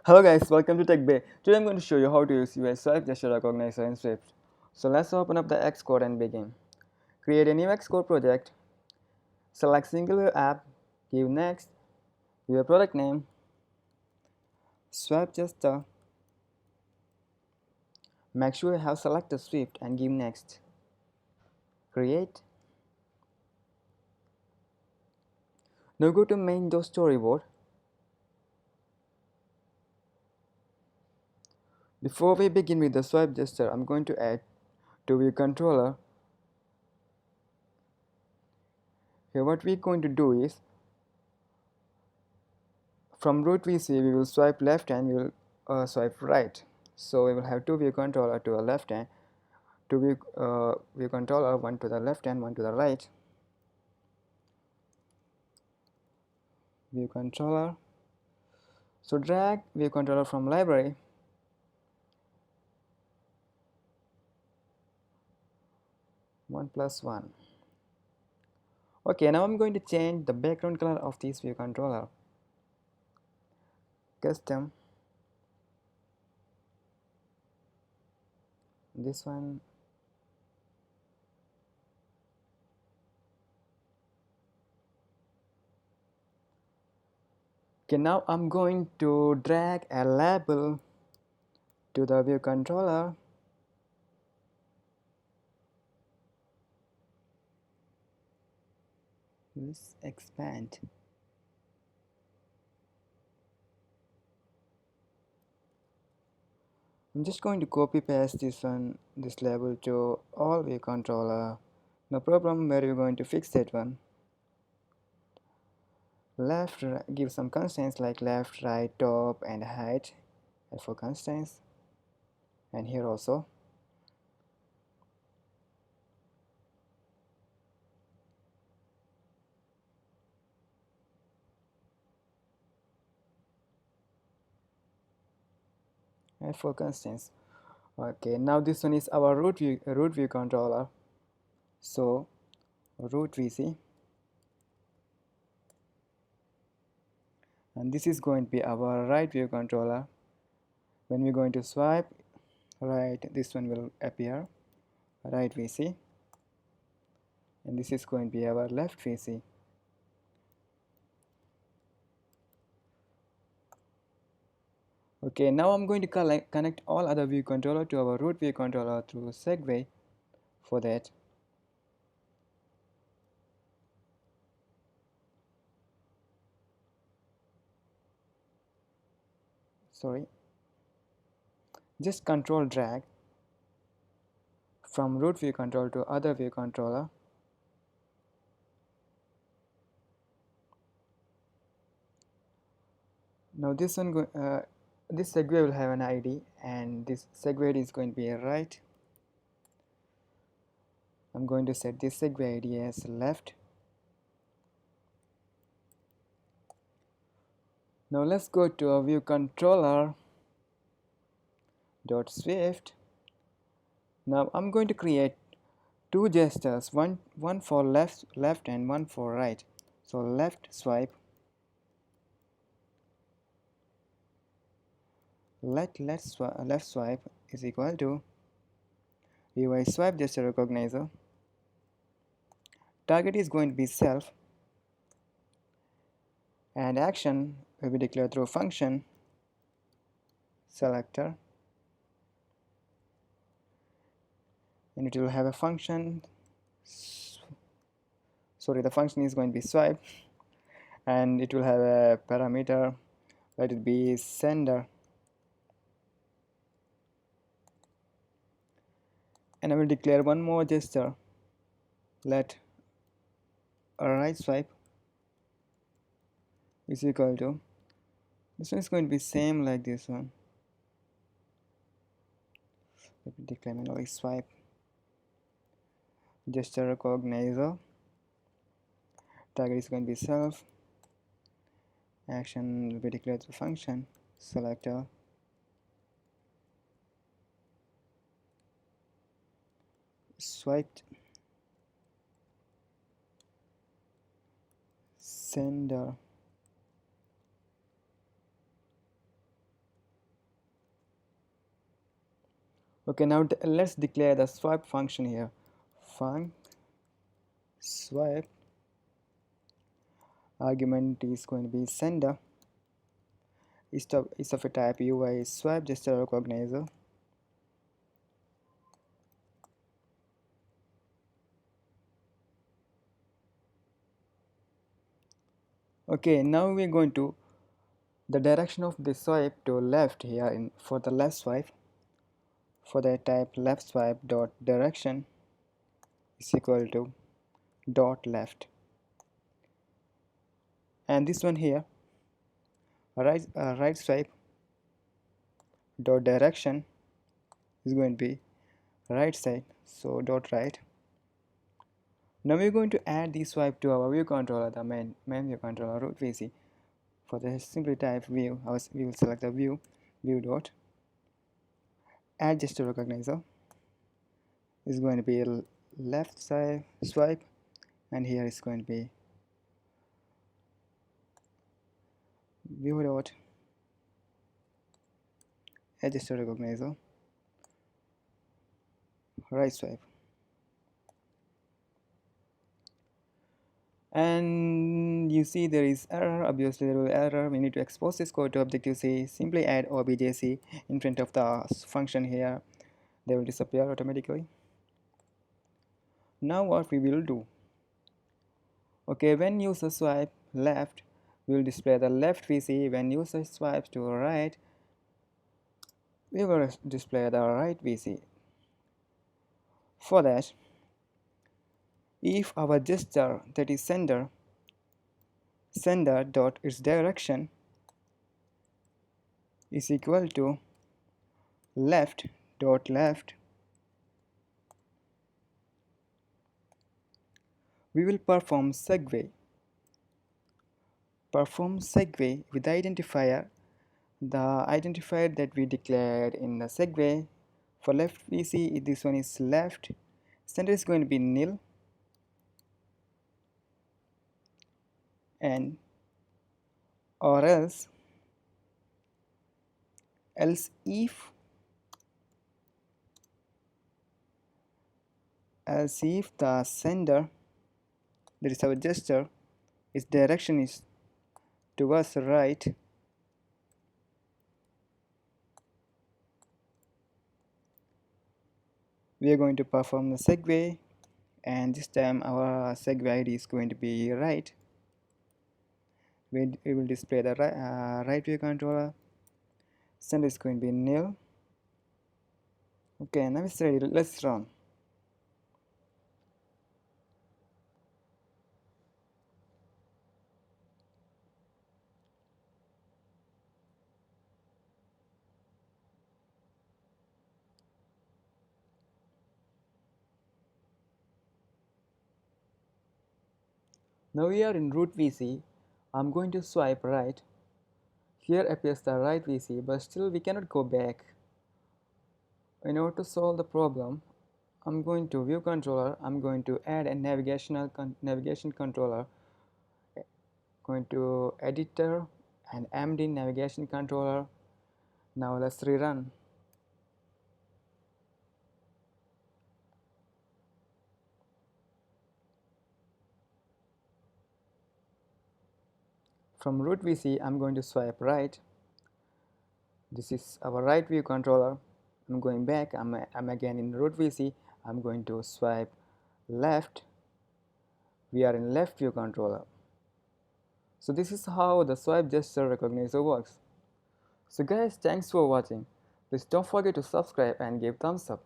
Hello guys, welcome to TechBay. Today I'm going to show you how to use UISwipGestureRecognizer in Swift. So let's open up the Xcode and begin. Create a new Xcode project. Select singular app. Give next. Give a product name. Swipe gesture. Make sure you have selected Swift and give next. Create. Now go to main.storyboard. Before we begin with the swipe gesture, I'm going to add to view controller. Here what we're going to do is from root VC we will swipe left and we will swipe right. So we will have two view controller to the left hand, two view controller, one to the left and one to the right. View controller. So drag view controller from library. One plus one. Okay, now I'm going to change the background color of this view controller. Custom. This one. Okay, now I'm going to drag a label to the view controller. Let's expand. I'm just going to copy paste this label to all view controller. No problem. Where are you going to fix that one? Left, give some constraints like left, right, top and height. And for constraints, and here also. And for constraints. Okay, now this one is our root view controller. So root VC, and this is going to be our right view controller. When we're going to swipe right, this one will appear, right VC, and this is going to be our left VC. Okay, now I'm going to connect all other view controller to our root view controller through segue. For that, just control drag from root view controller to other view controller. Now this this segue will have an ID, and this segue ID is going to be a right. I'm going to set this segue ID as left. Now let's go to our view controller dot swift. Now I'm going to create two gestures, one for left and one for right. So left swipe, left swipe is equal to UISwipGestureRecognizer. Target is going to be self, and action will be declared through function selector, and it will have a function. Sorry, the function is going to be swipe, and it will have a parameter. Let it be sender, and I will declare one more gesture. Let a right swipe is equal to, this one is going to be same like this one. Let me declare manually swipe gesture recognizer. Target is going to be self. Action will be declared through function selector. Swiped sender. Okay, now let's declare the swipe function here. Func swipe, argument is going to be sender, is of a type UISwipGestureRecognizer. Okay, now we're going to the direction of the swipe to left here for the left swipe. For that, type left swipe dot direction is equal to dot left, and this one here right swipe dot direction is going to be right side, so dot right. Now we're going to add the swipe to our view controller, the main view controller root VC. For this, simply type view. We will select the view dot add gesture recognizer is going to be left side swipe, and here is going to be view dot add gesture recognizer right swipe. And you see there is error. Obviously there will be error. We need to expose this code to Objective-C. Simply add objc in front of the function here. They will disappear automatically. Now what we will do, okay, when user swipe left, we will display the left VC. When user swipes to right, we will display the right VC. For that, if our gesture, that is sender dot its direction is equal to left dot left, we will perform segue with the identifier that we declared in the segue. For left VC, this one is left, center is going to be nil, and or else if the sender, that is our gesture, its direction is towards the right, we are going to perform the segue, and this time our segue ID is going to be right. We will display the right view controller, center is going to be nil. Okay, now it's ready. Let's run. Now we are in root VC. I'm going to swipe right. Here appears the right VC, but still we cannot go back. In order to solve the problem, I'm going to view controller. I'm going to add a navigation controller. Going to editor and md navigation controller. Now let's rerun. From root VC, I'm going to swipe right. This is our right view controller. I'm going back. I'm again in root VC. I'm going to swipe left. We are in left view controller. So this is how the swipe gesture recognizer works. So guys, thanks for watching. Please don't forget to subscribe and give thumbs up.